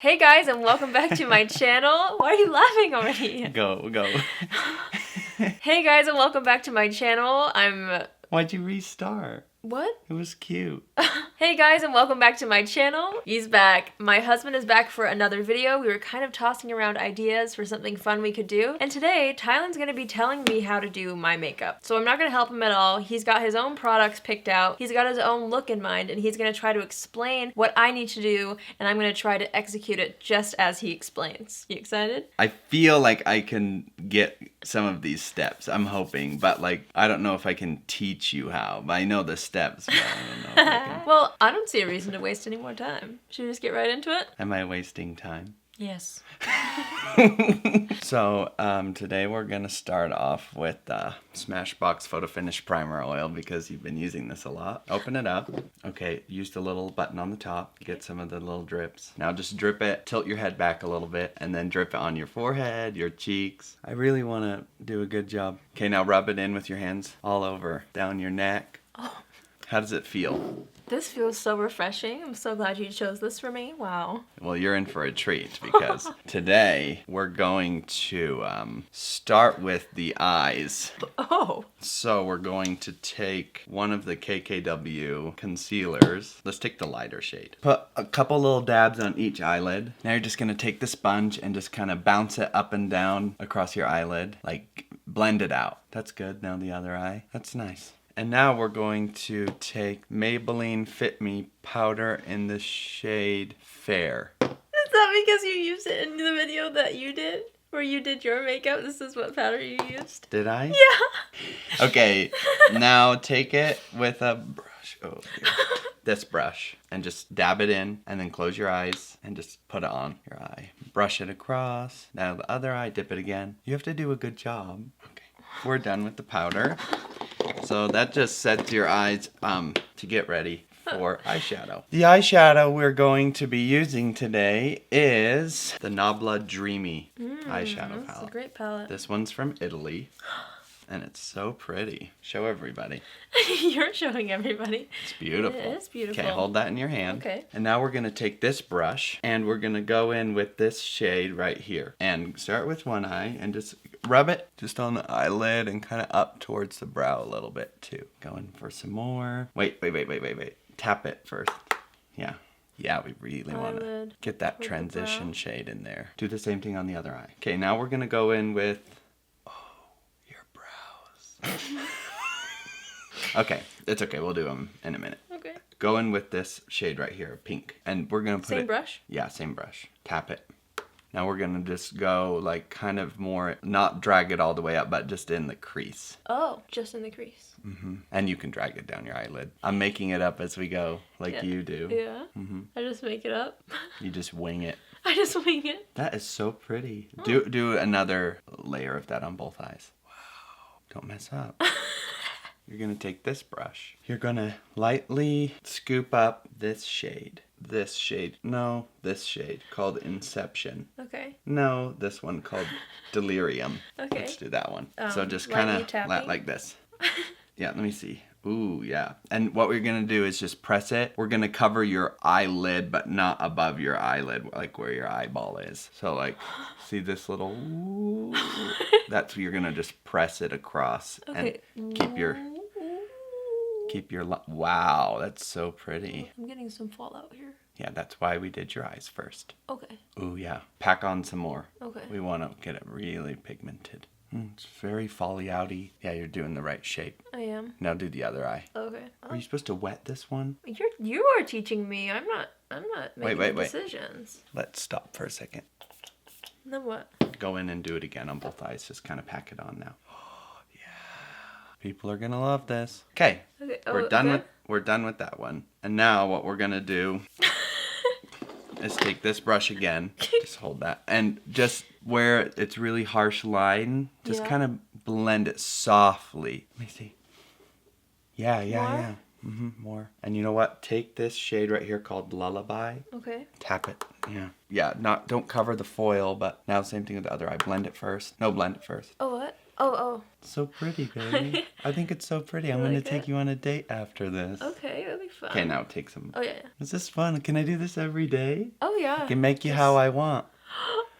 Hey guys, and welcome back to my channel. Why are you laughing already? Go. Hey guys, and welcome back to my channel. Why'd you restart? What? It was cute. Hey guys, and welcome back to my channel. He's back. My husband is back for another video. We were kind of tossing around ideas for something fun we could do. And today, Tylen's gonna be telling me how to do my makeup. So I'm not gonna help him at all. He's got his own products picked out. He's got his own look in mind, and he's gonna try to explain what I need to do, and I'm gonna try to execute it just as he explains. You excited? I feel like I can get some of these steps. I'm hoping, but I don't know if I can teach you how. But I know the steps, but I don't know if I can. Well, I don't see a reason to waste any more time. Should we just get right into it? Am I wasting time? Yes. So, today we're gonna start off with Smashbox Photo Finish Primer Oil because you've been using this a lot. Open it up. Okay, use the little button on the top. Get some of the little drips. Now just drip it, tilt your head back a little bit, and then drip it on your forehead, your cheeks. I really wanna do a good job. Okay, now rub it in with your hands all over, down your neck. Oh. How does it feel? This feels so refreshing. I'm so glad you chose this for me. Wow. Well, you're in for a treat because today we're going to start with the eyes. Oh. So we're going to take one of the KKW concealers. Let's take the lighter shade. Put a couple little dabs on each eyelid. Now you're just going to take the sponge and just kind of bounce it up and down across your eyelid. Blend it out. That's good. Now the other eye. That's nice. And now we're going to take Maybelline Fit Me powder in the shade Fair. Is that because you used it in the video that you did? Where you did your makeup? This is what powder you used? Did I? Yeah. Okay, now take it with a brush. Oh, dear. This brush. And just dab it in. And then close your eyes and just put it on your eye. Brush it across. Now the other eye, dip it again. You have to do a good job. Okay, we're done with the powder. So that just sets your eyes to get ready for eyeshadow. The eyeshadow we're going to be using today is the Nabla Dreamy eyeshadow palette. It's a great palette. This one's from Italy. And it's so pretty. Show everybody. You're showing everybody. It's beautiful. It is beautiful. Okay, hold that in your hand. Okay. And now we're going to take this brush and we're going to go in with this shade right here. And start with one eye and just rub it just on the eyelid and kind of up towards the brow a little bit too. Going for some more. Wait. Tap it first. Yeah. Yeah, we really want to get that transition shade in there. Do the same thing on the other eye. Okay, now we're going to go in with okay, it's okay. We'll do them in a minute. Okay. Go in with this shade right here, pink. And we're going to put Same brush? Yeah, same brush. Tap it. Now we're going to just go kind of more, not drag it all the way up, but just in the crease. Oh, just in the crease. Mm-hmm. And you can drag it down your eyelid. I'm making it up as we go, you do. Yeah. Mm-hmm. I just make it up. You just wing it. I just wing it. That is so pretty. Oh. Do another layer of that on both eyes. Don't mess up. You're going to take this brush. You're going to lightly scoop up this shade. This shade called Inception. Okay. No, this one called Delirium. Okay. Let's do that one. So just kind of like this. Yeah, let me see. Ooh, yeah. And what we're going to do is just press it. We're going to cover your eyelid, but not above your eyelid, where your eyeball is. So see this little, ooh, that's where you're going to just press it across. Okay. And keep your, wow, that's so pretty. I'm getting some fallout here. Yeah, that's why we did your eyes first. Okay. Ooh, yeah. Pack on some more. Okay. We want to get it really pigmented. It's very fally-outy. Yeah, you're doing the right shape. I am. Now do the other eye. Okay. Are you supposed to wet this one? You are teaching me. I'm not making decisions. Let's stop for a second. Then what? Go in and do it again on both eyes. Just kind of pack it on now. Oh, yeah. People are gonna love this. Okay. We're done with that one. And now what we're gonna do is take this brush again. Just hold that. And just where it's really harsh line, just kind of blend it softly. Let me see. Yeah. More. And you know what? Take this shade right here called Lullaby. Okay. Tap it. Yeah. Don't cover the foil, but now same thing with the other eye. Blend it first. No, blend it first. Oh, what? So pretty, baby. I think it's so pretty. I'm going to take you on a date after this. Okay, that'd be fun. Okay, now take some. Oh, yeah. Is this fun? Can I do this every day? Oh, yeah. I can make you how I want.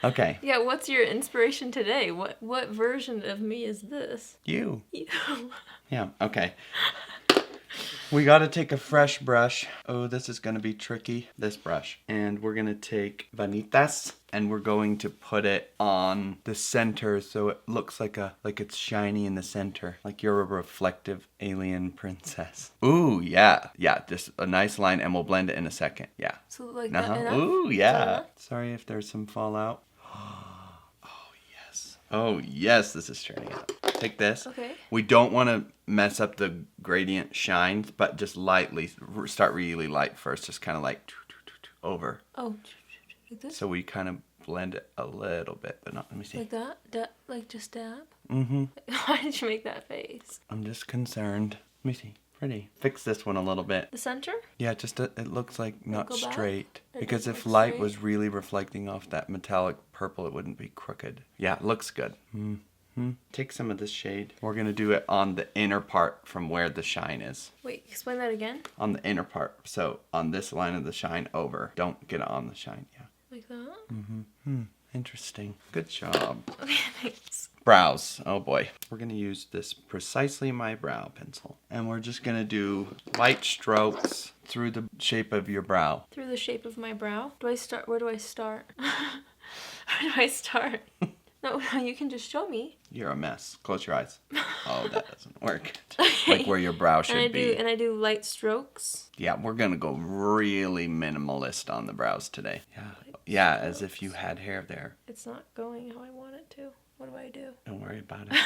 Okay. Yeah, what's your inspiration today? What version of me is this? You. You. Yeah, okay. We gotta take a fresh brush. Oh, this is gonna be tricky. This brush. And we're gonna take Vanitas and we're going to put it on the center so it looks like it's shiny in the center. Like you're a reflective alien princess. Ooh, yeah. Yeah, just a nice line and we'll blend it in a second. Yeah. So like Uh-huh. that enough? Ooh, yeah. Sorry if there's some fallout. Oh, yes, this is turning out. Take this. Okay. We don't want to mess up the gradient shines, but just lightly, start really light first, just kind of like over. Oh, like this? So we kind of blend it a little bit, but not, let me see. Like that? Like just dab? Mm-hmm. Why did you make that face? I'm just concerned. Let me see. Pretty. Fix this one a little bit. The center? Yeah, just it looks like not Go back? straight. It Because doesn't if look light straight? was really reflecting off that metallic purple, it wouldn't be crooked. Yeah, it looks good. Take some of this shade. We're going to do it on the inner part from where the shine is. Wait, explain that again. On the inner part. So on this line of the shine over. Don't get it on the shine. Yeah. Like that? Interesting. Good job. Okay, thanks. Brows. Oh boy. We're going to use this Precisely My Brow pencil. And we're just going to do light strokes through the shape of your brow. Through the shape of my brow? Where do I start? Where do I start? No, you can just show me. You're a mess. Close your eyes. Oh, that doesn't work. Okay. Like where your brow should be. And I do light strokes. Yeah, we're going to go really minimalist on the brows today. Yeah, as if you had hair there. It's not going how I want it to. What do I do? Don't worry about it.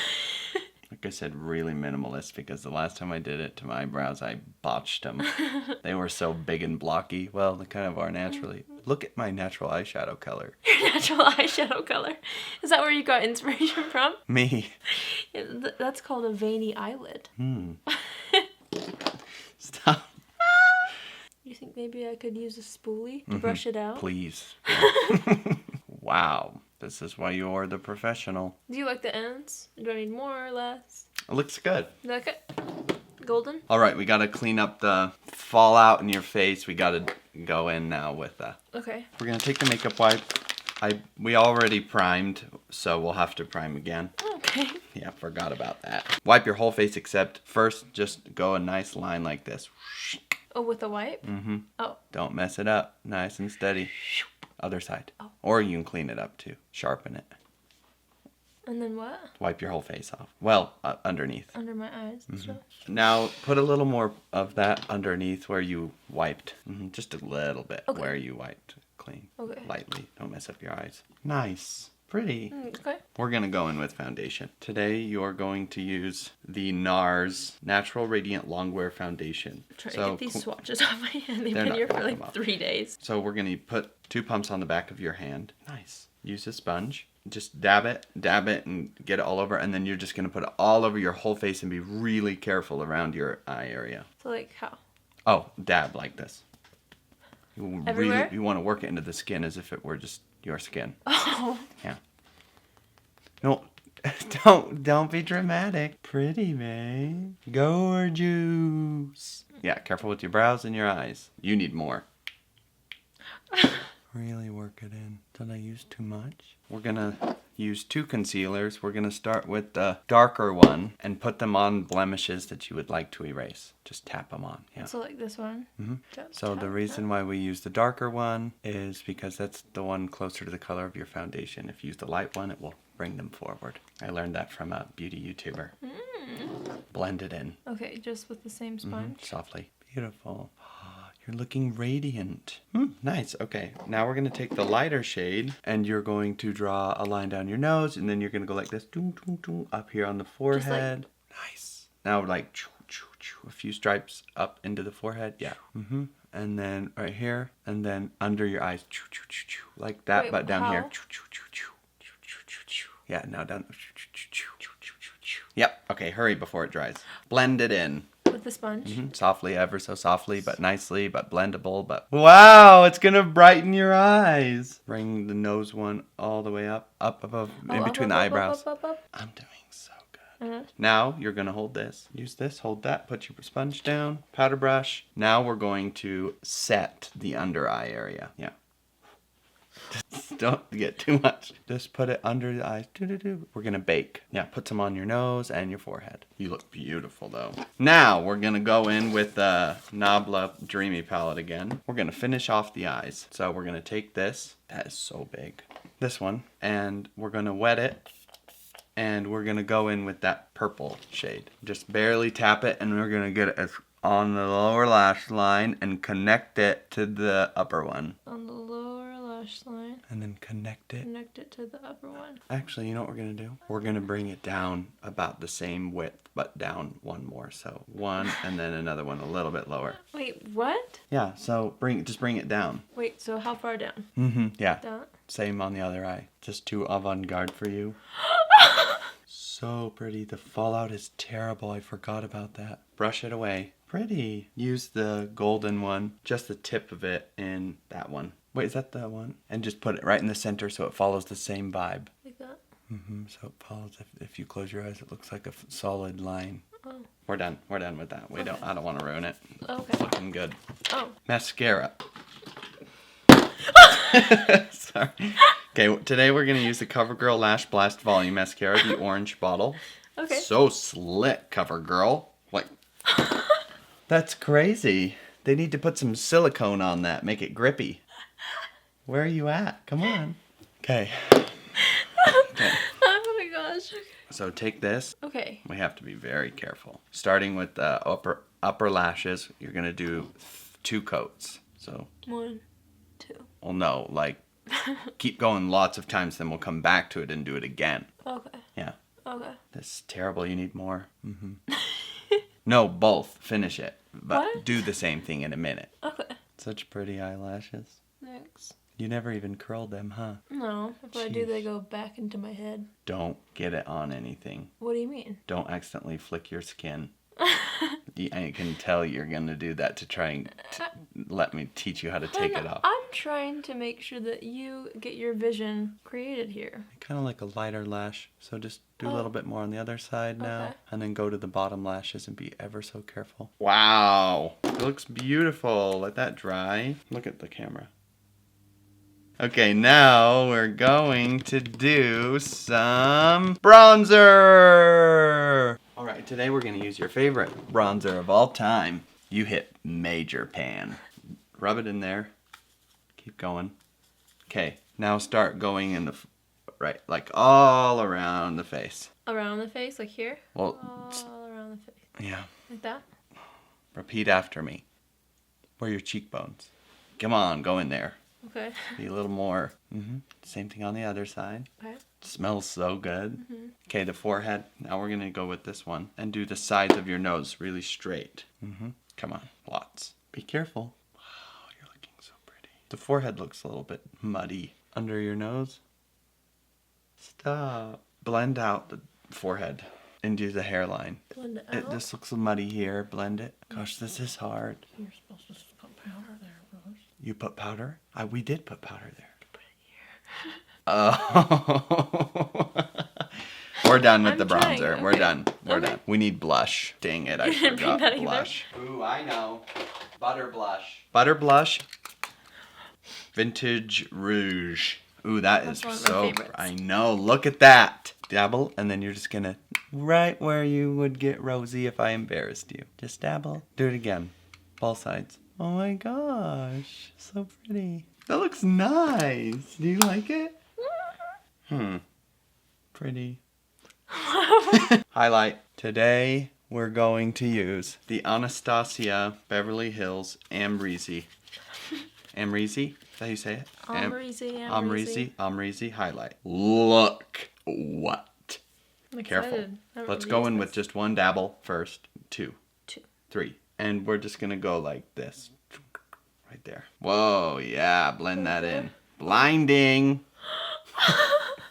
Like I said, really minimalist because the last time I did it to my brows, I botched them. They were so big and blocky. Well, they kind of are naturally. Look at my natural eyeshadow color. Your natural eyeshadow color. Is that where you got inspiration from? Me. Yeah, that's called a veiny eyelid. Stop. You think maybe I could use a spoolie to brush it out? Please. Wow. This is why you're the professional. Do you like the ends? Do I need more or less? It looks good. You like it? Golden? All right, we got to clean up the fallout in your face. We got to go in now with Okay. We're going to take the makeup wipe. We already primed, so we'll have to prime again. Okay. Yeah, forgot about that. Wipe your whole face except first just go a nice line like this. Oh, with a wipe? Oh. Don't mess it up. Nice and steady. Other side. Oh. Or you can clean it up too. Sharpen it. And then what? Wipe your whole face off. Well, underneath. Under my eyes and stuff. Now, put a little more of that underneath where you wiped. Just a little bit where you wiped clean. Okay. Lightly. Don't mess up your eyes. Nice. Pretty. Okay. We're going to go in with foundation. Today, you're going to use the NARS Natural Radiant Longwear Foundation. I'm trying to get these swatches off my hand. They've They're been not here for gonna like come off. 3 days. So we're going to put 2 pumps on the back of your hand. Nice. Use a sponge. Just dab it, and get it all over. And then you're just going to put it all over your whole face and be really careful around your eye area. So like how? Oh, dab like this. Everywhere? You want to work it into the skin as if it were just your skin. Oh. Yeah. No, don't be dramatic. Pretty, babe. Gorgeous. Yeah, careful with your brows and your eyes. You need more. Really work it in. Did I use too much? We're gonna use 2 concealers. We're gonna start with the darker one and put them on blemishes that you would like to erase. Just tap them on. Yeah. So like this one? So the reason why we use the darker one is because that's the one closer to the color of your foundation. If you use the light one, it will bring them forward. I learned that from a beauty YouTuber. Blend it in. Okay, just with the same sponge? Softly. Beautiful. You're looking radiant. Nice. Okay, now we're going to take the lighter shade and you're going to draw a line down your nose and then you're going to go like this up here on the forehead. Nice. Now like a few stripes up into the forehead. Yeah. And then right here and then under your eyes. Like that. Wait, but down how? here. Yeah, now down. Yep. Okay, hurry before it dries. Blend it in. With the sponge? Softly, ever so softly, but nicely, but blendable, but... Wow, it's gonna brighten your eyes. Bring the nose one all the way up above, in between the eyebrows. Up. I'm doing so good. Now you're going to hold this. Use this, hold that, put your sponge down, powder brush. Now we're going to set the under eye area. Yeah. Just don't get too much. Just put it under the eyes. We're going to bake. Yeah, put some on your nose and your forehead. You look beautiful, though. Now, we're going to go in with the Nabla Dreamy palette again. We're going to finish off the eyes. So we're going to take this. That is so big. This one. And we're going to wet it. And we're going to go in with that purple shade. Just barely tap it, and we're going to get it as on the lower lash line and connect it to the upper one. On the lower lash line. And then connect it. Connect it to the upper one. Actually, you know what we're going to do? We're going to bring it down about the same width, but down one more. So one, and then another one a little bit lower. Wait, what? Yeah, so just bring it down. Wait, so how far down? Yeah. Down? Same on the other eye. Just too avant-garde for you. So pretty. The fallout is terrible. I forgot about that. Brush it away. Pretty. Use the golden one, just the tip of it in that one. Wait, is that the one? And just put it right in the center so it follows the same vibe. Like that? So it follows, if you close your eyes, it looks like a solid line. Oh. We're done with that. I don't want to ruin it. Okay. It's looking good. Oh. Mascara. Sorry. Okay, today we're going to use the CoverGirl Lash Blast Volume Mascara, the orange bottle. Okay. So slick, CoverGirl. Like, that's crazy. They need to put some silicone on that, make it grippy. Where are you at? Come on. Okay. Oh my gosh. So take this. Okay. We have to be very careful. Starting with the upper lashes, you're going to do 2 coats. So 1, 2. Well, no, like, keep going lots of times, then we'll come back to it and do it again. Okay. Yeah. Okay. That's terrible. You need more. No, both. Finish it. But What? do the same thing in a minute. Okay. Such pretty eyelashes. Thanks. You never even curled them, huh? No. If I do, they go back into my head. Don't get it on anything. What do you mean? Don't accidentally flick your skin. I can tell you're going to do that to try and let me teach you how to take it off. I'm trying to make sure that you get your vision created here. Kind of like a lighter lash. So just do a little bit more on the other side now. Okay. And then go to the bottom lashes and be ever so careful. Wow. It looks beautiful. Let that dry. Look at the camera. Okay, now we're going to do some bronzer. All right, today we're going to use your favorite bronzer of all time. You hit Major Pan. Rub it in there. Keep going. Okay, now start going in the, right, like all around the face. Around the face, like here? Well, All around the face. yeah. Like that? Repeat after me. Where are your cheekbones? Come on, go in there. Okay. Be a little more. Same thing on the other side. Okay. Smells so good. Okay, the forehead. Now we're going to go with this one. And do the sides of your nose really straight. Come on, lots. Be careful. Wow, you're looking so pretty. The forehead looks a little bit muddy. Under your nose. Stop. Blend out the forehead into the hairline. Blend it It out. just looks muddy here. Blend it. Gosh, this is hard. You're supposed to put powder there, Rose. You put powder? We did put powder there. Put it here. Oh. We're done with the trying, bronzer. okay. We're done. We're Okay. done. We need blush. Dang it, I You didn't bring forgot that either? blush. Ooh, I know. Butter blush. Butter blush. Vintage Rouge. Ooh, That's one of my so... favorites. I know. Look at that. Dabble, and then you're just gonna... Right where you would get rosy if I embarrassed you. Just dabble. Do it again. Both sides. Oh my gosh. So pretty. That looks nice. Do you like it? Pretty. Highlight. Today we're going to use the Anastasia Beverly Hills Amrezy. Amrezy? Is that how you say it? Amrezy highlight. Look what. I'm Careful. excited. I haven't Let's really go used in this. with just one dabble first. 2, 2. 3. And we're just going to go like this. Right there. Whoa, yeah. Blend that in. Blinding.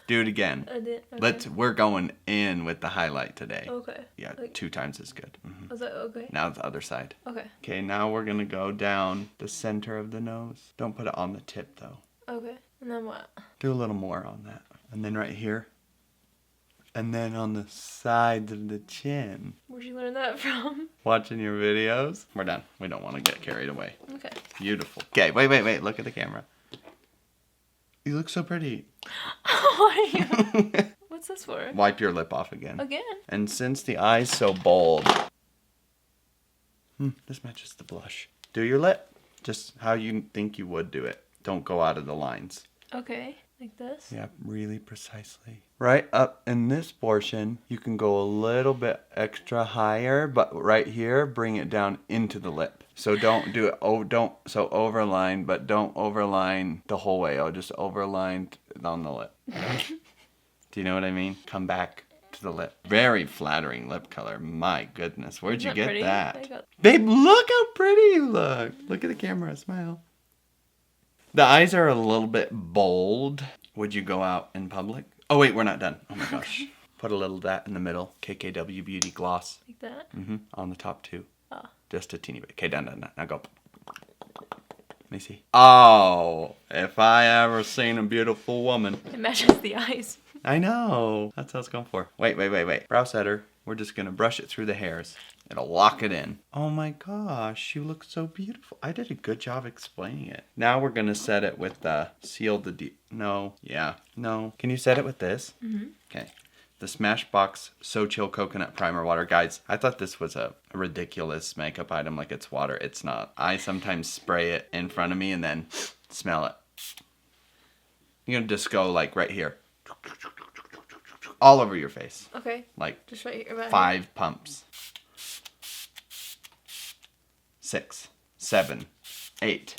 Do it again. I did. Okay. We're going in with the highlight today. Okay. Yeah, Like- 2 times is good. Was that okay? Now the other side. Okay. Okay, now we're going to go down the center of the nose. Don't put it on the tip though. Okay. And then what? Do a little more on that. And then right here. And then on the sides of the chin. Where'd you learn that from? Watching your videos. We're done. We don't want to get carried away. Okay. Beautiful. Okay, wait. Look at the camera. You look so pretty. Why are you? What's this for? Wipe your lip off again. Again? And since the eye's so bold, this matches the blush. Do your lip just how you think you would do it. Don't go out of the lines. Okay, like this? Yeah, really precisely. Right up in this portion, you can go a little bit extra higher, but right here, bring it down into the lip. So don't do it, overline, but don't overline the whole way. I'll just overline on the lip. Do you know what I mean? Come back to the lip. Very flattering lip color. My goodness, where'd you get that? Babe, look how pretty you look. Look at the camera, smile. The eyes are a little bit bold. Would you go out in public? Oh wait, we're not done. Oh my gosh. Put a little of that in the middle. KKW Beauty Gloss. Like that? On the top too. Oh. Just a teeny bit. Okay, done. Now go. Let me see. Oh, if I ever seen a beautiful woman. It matches the eyes. I know. That's what I was going for. Wait. Brow setter. We're just going to brush it through the hairs. It'll lock it in. Oh my gosh, you look so beautiful. I did a good job explaining it. Now we're going to set it with seal the deep. No. Yeah. No. Can you set it with this? Okay. The Smashbox So Chill Coconut Primer Water. Guys, I thought this was a ridiculous makeup item like it's water. It's not. I sometimes spray it in front of me and then smell it. You're going to just go like right here. All over your face. Okay. Like just right here. 5 pumps. 6, 7, 8.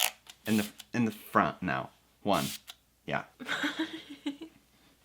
In the front now. 1. Yeah.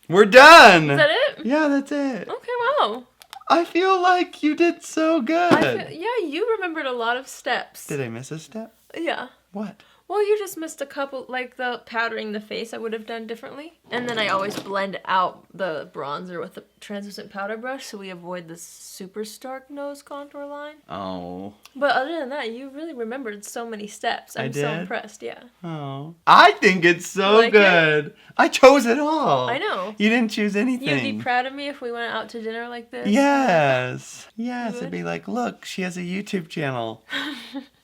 We're done! Is that it? Yeah, that's it. Okay, wow. I feel like you did so good. Yeah, you remembered a lot of steps. Did I miss a step? Yeah. What? Well, you just missed a couple, like the powdering the face I would have done differently. And then I always blend out the bronzer with the translucent powder brush so we avoid this super stark nose contour line. Oh. But other than that, you really remembered so many steps. I'm so impressed, yeah. Oh. I think it's so like good. I chose it all. I know. You didn't choose anything. You'd be proud of me if we went out to dinner like this? Yes. Yes, it'd be like, look, she has a YouTube channel.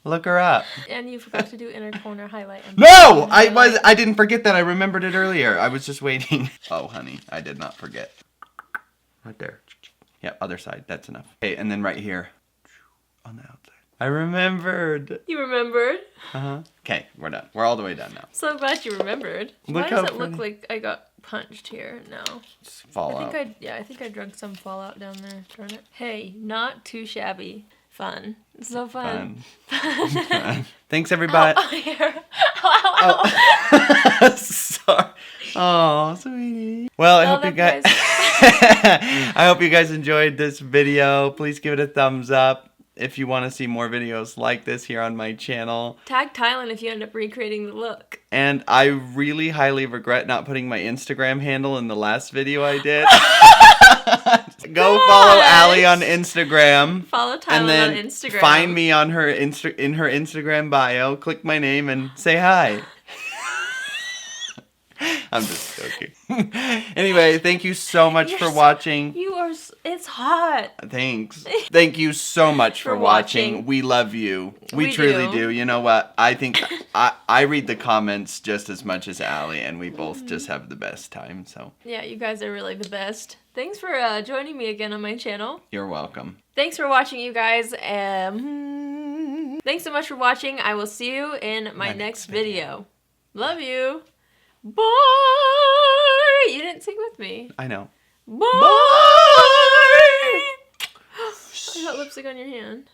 Look her up. And you forgot to do inner corner highlight. No! I didn't forget that. I remembered it earlier. I was just waiting. Oh, honey, I did not forget. Right there. Yeah, other side. That's enough. Okay, and then right here. On the outside. I remembered. You remembered? Uh-huh. Okay, we're done. We're all the way done now. So glad you remembered. Look Why does it look like I got punched here? No. Just fallout. I think I drug some fallout down there. Darn it. Hey, not too shabby. Fun. It's so fun. Fun. Thanks, everybody. Here. Ow. Sorry. Oh, sweetie. Well, I hope you guys. I hope you guys enjoyed this video. Please give it a thumbs up if you want to see more videos like this here on my channel. Tag Tylen if you end up recreating the look. And I really highly regret not putting my Instagram handle in the last video I did. Go follow Allie on Instagram. Follow Tylen on Instagram. Find me on her in her Instagram bio. Click my name and say hi. I'm just joking. Anyway, thank you so much for watching. It's hot. Thanks. Thank you so much for watching. We love you. We truly do. You know what? I think I read the comments just as much as Allie, and we both just have the best time. So yeah, you guys are really the best. Thanks for joining me again on my channel. You're welcome. Thanks for watching, you guys. Thanks so much for watching. I will see you in my next video. Love you. Bye! You didn't sing with me. I know. Bye! Bye! I got lipstick on your hand.